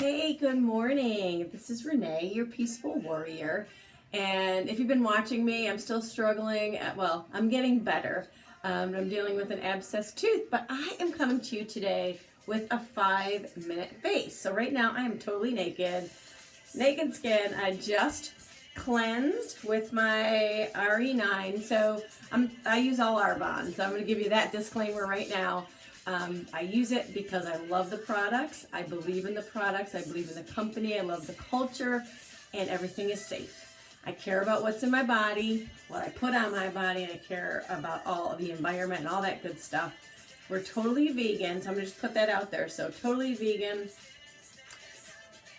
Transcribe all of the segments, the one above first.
Hey, good morning. This is Renee, your peaceful warrior. And if you've been watching me, I'm still struggling. Well, I'm getting better. I'm dealing with an abscessed tooth, but I am coming to you today with a 5-minute face. So right now I am totally naked skin. I just cleansed with my RE9. So I use all Arbonne. So I'm going to give you that disclaimer right now. I use it because I love the products. I believe in the products. I believe in the company. I love the culture, and everything is safe. I care about what's in my body, what I put on my body, and I care about all of the environment and all that good stuff. We're totally vegan, so I'm going to just put that out there. So totally vegan.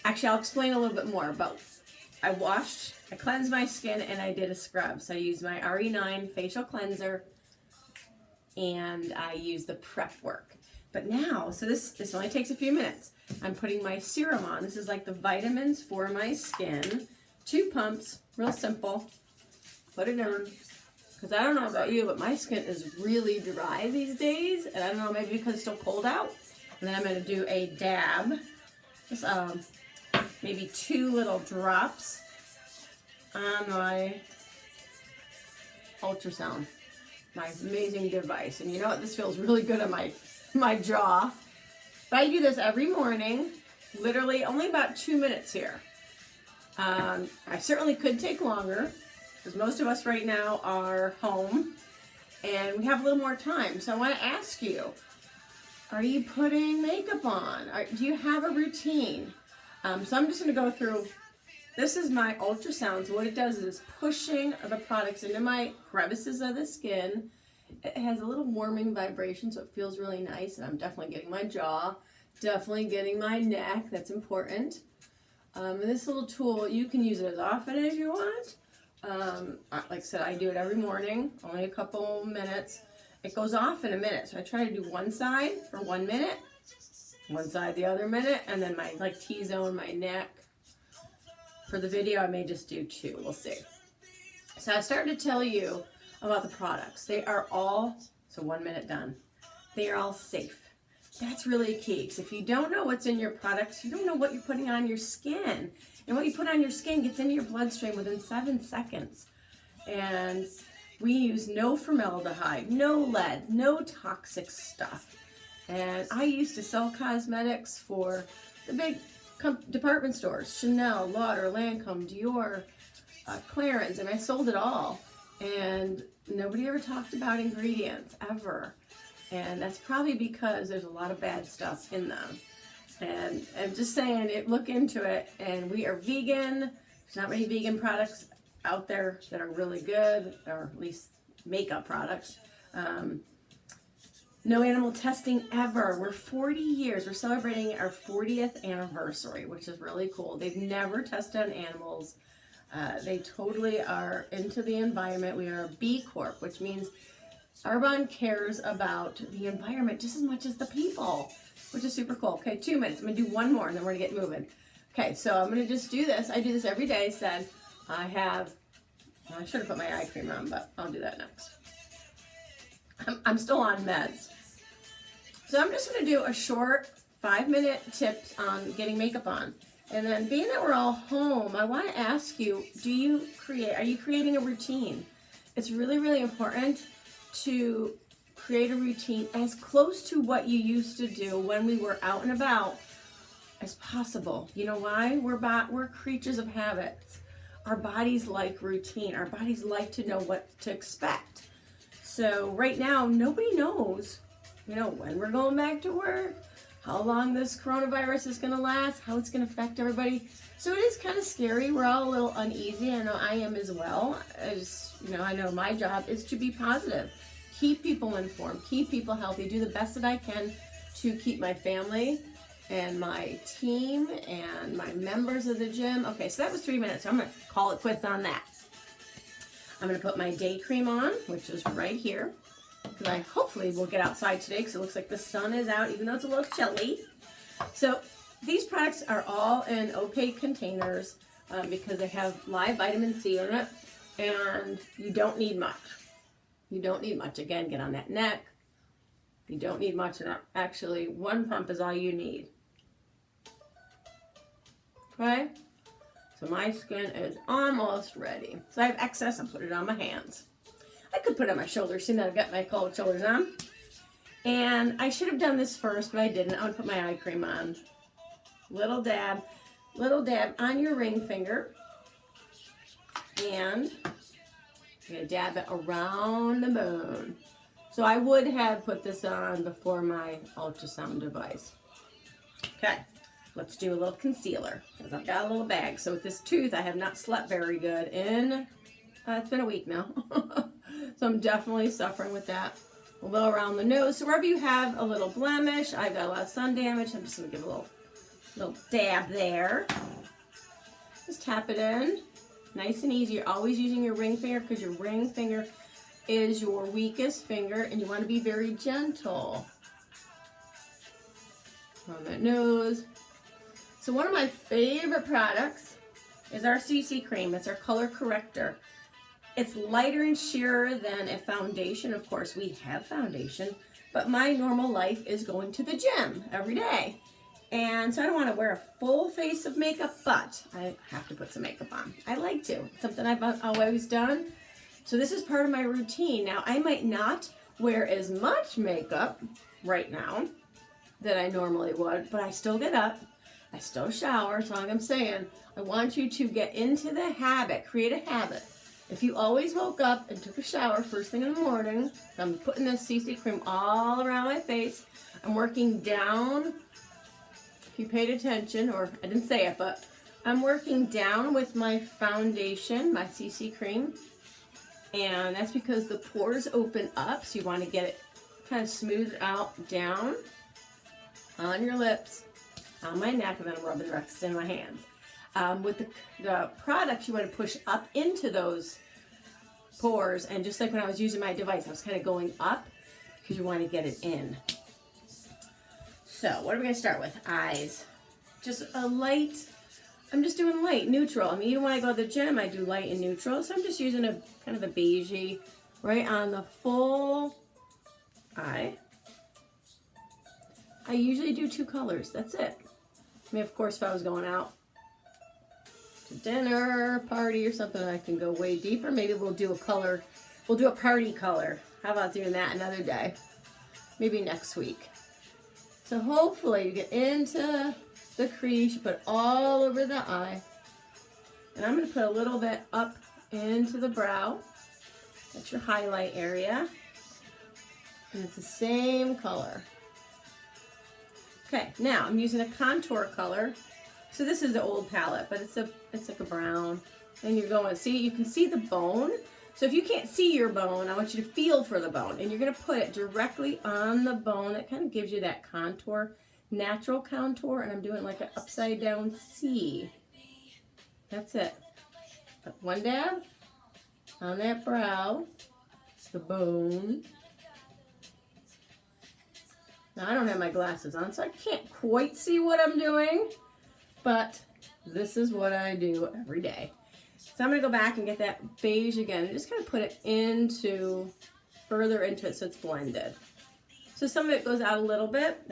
Actually, I'll explain a little bit more, but I cleansed my skin, and I did a scrub. So I used my RE9 facial cleanser, and I use the prep work. But now, so this only takes a few minutes. I'm putting my serum on. This is like the vitamins for my skin. 2 pumps, real simple. Put it on. Because I don't know about you, but my skin is really dry these days. And I don't know, maybe because it's still cold out. And then I'm going to do a dab. Just maybe 2 little drops on my ultrasound. My amazing device. And you know what? This feels really good on my jaw. But I do this every morning. Literally only about 2 minutes here. I certainly could take longer because most of us right now are home and we have a little more time. So I want to ask you, are you putting makeup on? Do you have a routine? So I'm just going to go through. This is my ultrasound. So what it does is pushing the products into my crevices of the skin. It has a little warming vibration, so it feels really nice. And I'm definitely getting my jaw, definitely getting my neck. That's important. And this little tool, you can use it as often as you want. Like I said, I do it every morning, only a couple minutes. It goes off in a minute. So I try to do one side for 1 minute, one side the other minute, and then my T-zone, my neck. For the video, I may just do 2. We'll see. So I started to tell you about the products. They are all, so 1 minute done. They are all safe. That's really key. Because if you don't know what's in your products, you don't know what you're putting on your skin. And what you put on your skin gets into your bloodstream within 7 seconds. And we use no formaldehyde, no lead, no toxic stuff. And I used to sell cosmetics for the big department stores, Chanel, Lauder, Lancome, Dior, Clarins, and I sold it all. And nobody ever talked about ingredients, ever. And that's probably because there's a lot of bad stuff in them. And I'm just saying, look into it. And we are vegan. There's not many vegan products out there that are really good, or at least makeup products. No animal testing ever. We're 40 years. We're celebrating our 40th anniversary, which is really cool. They've never tested on animals. They totally are into the environment. We are a B Corp, which means Arbonne cares about the environment just as much as the people, which is super cool. Okay, 2 minutes. I'm going to do one more, and then we're going to get moving. Okay, so I'm going to just do this. I do this every day. Said I should have put my eye cream on, but I'll do that next. I'm still on meds. So I'm just going to do a short 5-minute tips on getting makeup on. And then being that we're all home, I want to ask you, are you creating a routine? It's really, really important to create a routine as close to what you used to do when we were out and about as possible. You know why? We're creatures of habits. Our bodies like routine. Our bodies like to know what to expect. So right now, nobody knows, when we're going back to work, how long this coronavirus is going to last, how it's going to affect everybody. So it is kind of scary. We're all a little uneasy. I know I am as well. I know my job is to be positive. Keep people informed. Keep people healthy. Do the best that I can to keep my family and my team and my members of the gym. Okay, so that was 3 minutes. So I'm going to call it quits on that. I'm going to put my day cream on, which is right here. Because I hopefully will get outside today because it looks like the sun is out, even though it's a little chilly. So these products are all in opaque containers because they have live vitamin C in it. And you don't need much. You don't need much. Again, get on that neck. You don't need much. Actually, 1 pump is all you need. Okay? So my skin is almost ready. So I have excess, I'll put it on my hands. I could put it on my shoulders, seeing that I've got my cold shoulders on. And I should have done this first, but I didn't. I would put my eye cream on. Little dab on your ring finger. And I'm going to dab it around the bone. So I would have put this on before my ultrasound device. Okay, let's do a little concealer because I've got a little bag. So with this tooth, I have not slept very good in, it's been a week now. So I'm definitely suffering with that. A little around the nose. So wherever you have a little blemish, I've got a lot of sun damage. I'm just going to give a little dab there. Just tap it in. Nice and easy. You're always using your ring finger because your ring finger is your weakest finger and you want to be very gentle. On that nose. So one of my favorite products is our CC cream. It's our color corrector. It's lighter and sheerer than a foundation. Of course, we have foundation, but my normal life is going to the gym every day. And so I don't want to wear a full face of makeup, but I have to put some makeup on. I like to. It's something I've always done. So this is part of my routine. Now, I might not wear as much makeup right now that I normally would, but I still get up. I still shower. So like I'm saying, I want you to get into the habit, create a habit. If you always woke up and took a shower first thing in the morning, I'm putting this CC cream all around my face. I'm working down, if you paid attention, or I didn't say it, but I'm working down with my foundation, my CC cream. And that's because the pores open up, so you want to get it kind of smoothed out down on your lips, on my neck, and then I'm rubbing the rest in my hands. With the products, you want to push up into those pores, and just like when I was using my device, I was kind of going up because you want to get it in. So what are we going to start with? Eyes. Just a light, I'm just doing light, neutral. I mean, even when I go to the gym, I do light and neutral, so I'm just using a kind of a beigey right on the full eye. I usually do 2 colors, that's it. I mean, of course, if I was going out to dinner, party, or something, I can go way deeper. Maybe we'll do a color, we'll do a party color. How about doing that another day? Maybe next week. So hopefully you get into the crease, you put it all over the eye. And I'm going to put a little bit up into the brow. That's your highlight area. And it's the same color. Okay, now I'm using a contour color. So this is the old palette, but it's like a brown. And you're going, see, you can see the bone. So if you can't see your bone, I want you to feel for the bone. And you're going to put it directly on the bone. That kind of gives you that contour, natural contour. And I'm doing like an upside down C. That's it. One dab on that brow, the bone. Now I don't have my glasses on, so I can't quite see what I'm doing. But this is what I do every day. So I'm going to go back and get that beige again and just kind of put it further into it so it's blended. So some of it goes out a little bit.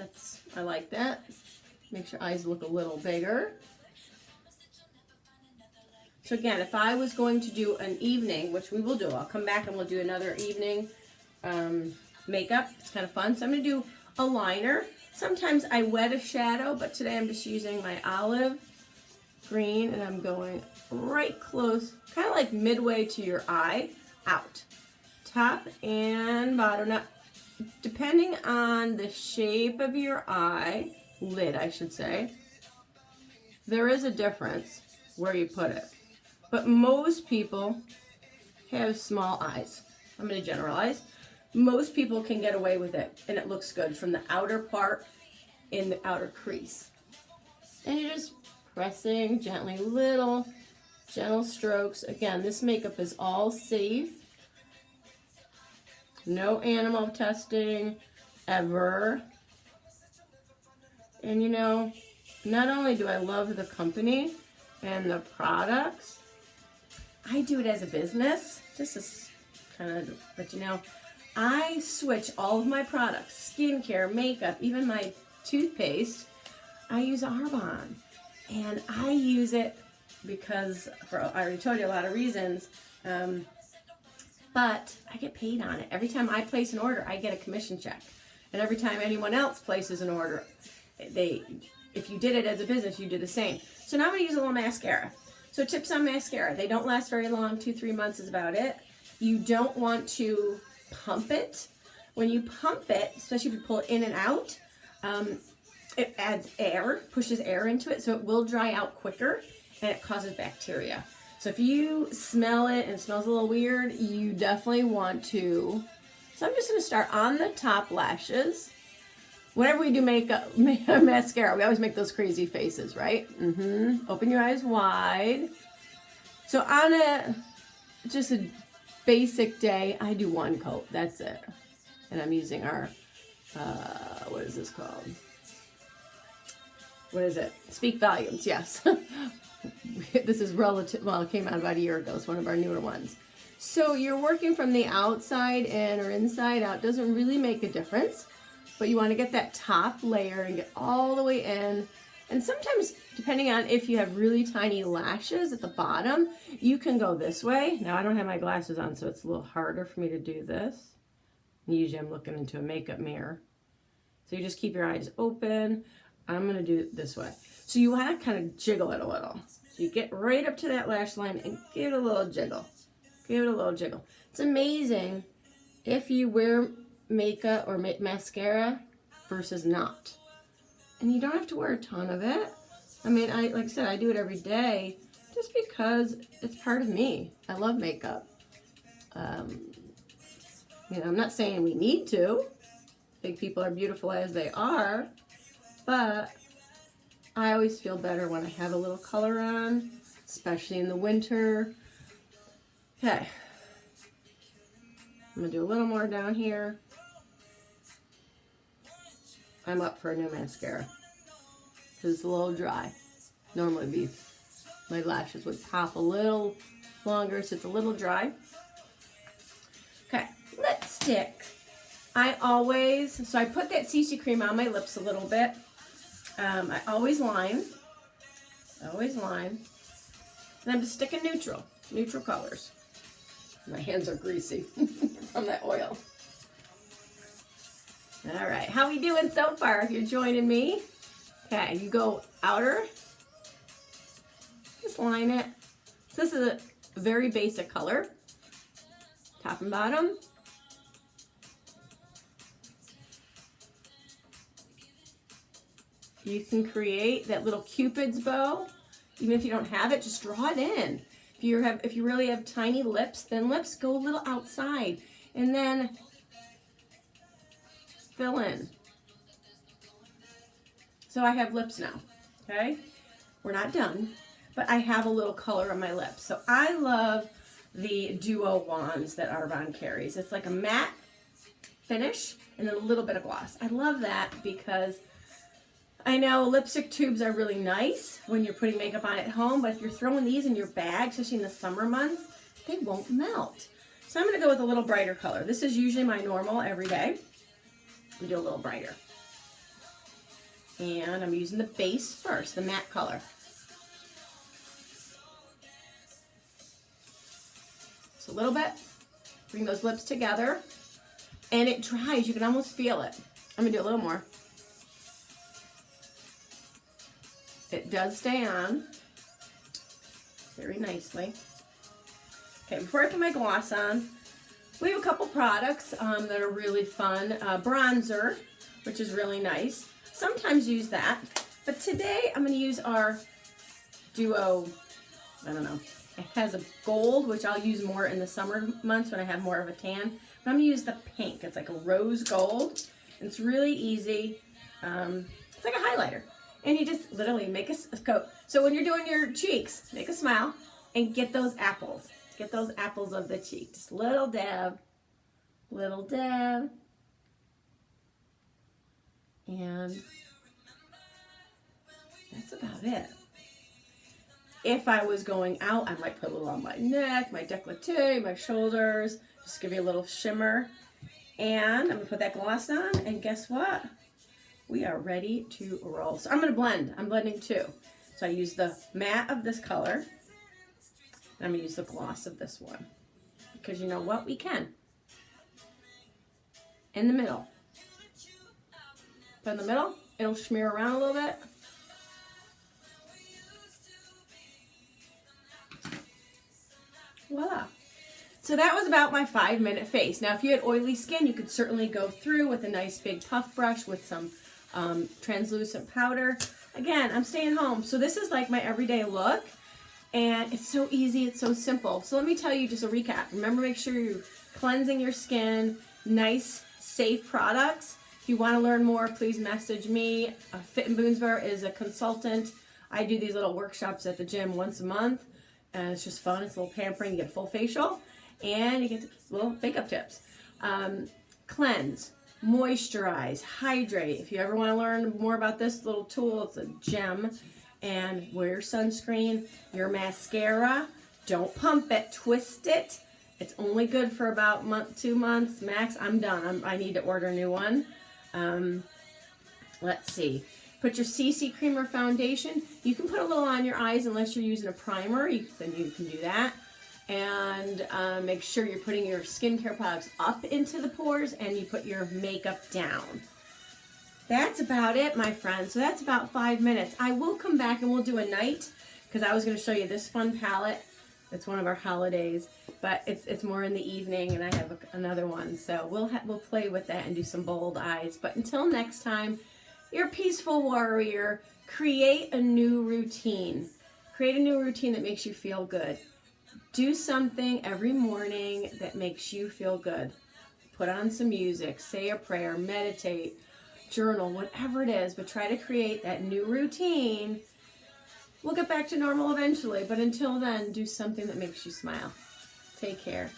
I like that. Makes your eyes look a little bigger. So again, if I was going to do an evening, which we will do, I'll come back and we'll do another evening makeup. It's kind of fun. So I'm going to do a liner. Sometimes I wet a shadow, but today I'm just using my olive green and I'm going right close, kind of like midway to your eye, out. Top and bottom. Now, depending on the shape of your eye, lid I should say, there is a difference where you put it. But most people have small eyes. I'm going to generalize. Most people can get away with it, and it looks good from the outer part in the outer crease. And you're just pressing gently, little gentle strokes. Again, this makeup is all safe. No animal testing ever. And you know, not only do I love the company and the products, I do it as a business. Just to kind of let you know, I switch all of my products, skincare, makeup, even my toothpaste, I use Arbonne. And I use it because, I already told you a lot of reasons, but I get paid on it. Every time I place an order, I get a commission check. And every time anyone else places an order, if you did it as a business, you do the same. So now I'm going to use a little mascara. So tips on mascara. They don't last very long. 2-3 months is about it. You don't want to pump it. When you pump it, especially if you pull it in and out, it adds air, pushes air into it, so it will dry out quicker, and it causes bacteria. So if you smell it and it smells a little weird, you definitely want to. So I'm just going to start on the top lashes. Whenever we do makeup, mascara, we always make those crazy faces, right? Open your eyes wide. So on just a basic day, I do one coat. That's it. And I'm using our, what is this called? What is it? Speak Volumes, yes. This is relative, well, it came out about a year ago. It's one of our newer ones. So you're working from the outside in or inside out. Doesn't really make a difference. But you want to get that top layer and get all the way in. And sometimes, depending on if you have really tiny lashes at the bottom, you can go this way. Now, I don't have my glasses on, so it's a little harder for me to do this. Usually I'm looking into a makeup mirror. So you just keep your eyes open. I'm going to do it this way. So you want to kind of jiggle it a little. So you get right up to that lash line and give it a little jiggle. Give it a little jiggle. It's amazing if you wear makeup or mascara versus not. And you don't have to wear a ton of it. I mean, like I said, I do it every day just because it's part of me. I love makeup. You know, I'm not saying we need to. I think people are beautiful as they are. But I always feel better when I have a little color on, especially in the winter. Okay. I'm going to do a little more down here. I'm up for a new mascara because it's a little dry. Normally my lashes would pop a little longer, so it's a little dry. Okay, lipstick. So I put that CC cream on my lips a little bit. I always line. And I'm just sticking neutral colors. My hands are greasy from that oil. All right, how we doing so far? If you're joining me, okay, you go outer, just line it. So this is a very basic color, top and bottom. You can create that little Cupid's bow. Even if you don't have it, just draw it in. If you really have tiny lips, thin lips, go a little outside. And then fill in. So I have lips now, okay? We're not done, but I have a little color on my lips. So I love the Duo wands that Arbonne carries. It's like a matte finish and then a little bit of gloss. I love that because I know lipstick tubes are really nice when you're putting makeup on at home, but if you're throwing these in your bag, especially in the summer months, they won't melt. So I'm going to go with a little brighter color. This is usually my normal every day. I'm going to do a little brighter. And I'm using the base first, the matte color. Just a little bit. Bring those lips together. And it dries. You can almost feel it. I'm going to do a little more. It does stay on very nicely. Okay, before I put my gloss on, we have a couple products that are really fun. Bronzer, which is really nice. Sometimes use that, but today I'm going to use our Duo, I don't know. It has a gold, which I'll use more in the summer months when I have more of a tan. But I'm going to use the pink. It's like a rose gold. It's really easy. It's like a highlighter. And you just literally make a coat. So when you're doing your cheeks, make a smile and get those apples. Get those apples of the cheek. Just little dab. Little dab. And that's about it. If I was going out, I might put a little on my neck, my décolleté, my shoulders. Just give you a little shimmer. And I'm going to put that gloss on. And guess what? We are ready to roll. So I'm going to blend. I'm blending too. So I use the matte of this color. And I'm going to use the gloss of this one. Because you know what? We can. In the middle. Put in the middle. It'll smear around a little bit. Voila. So that was about my 5-minute face. Now, if you had oily skin, you could certainly go through with a nice big puff brush with some translucent powder. Again, I'm staying home. So this is like my everyday look. And it's so easy. It's so simple. So let me tell you just a recap. Remember, make sure you're cleansing your skin. Nice, safe products. If you want to learn more, please message me. Fit in Boonesboro is a consultant. I do these little workshops at the gym once a month. And it's just fun. It's a little pampering. You get a full facial. And you get little makeup tips. Cleanse, moisturize, hydrate. If you ever want to learn more about this little tool, it's a gem. And wear your sunscreen, your mascara. Don't pump it, twist it. It's only good for about 2 months max. I'm done. I need to order a new one. Let's see. Put your CC cream or foundation. You can put a little on your eyes unless you're using a primer. Then you can do that. And make sure you're putting your skincare products up into the pores and you put your makeup down. That's about it, my friends. So that's about 5 minutes. I will come back and we'll do a night because I was going to show you this fun palette. It's one of our holidays, but it's more in the evening, and I have another one. So we'll play with that and do some bold eyes. But until next time, you're a peaceful warrior. Create a new routine. Create a new routine that makes you feel good. Do something every morning that makes you feel good. Put on some music, say a prayer, meditate, journal, whatever it is, but try to create that new routine. We'll get back to normal eventually, but until then, do something that makes you smile. Take care.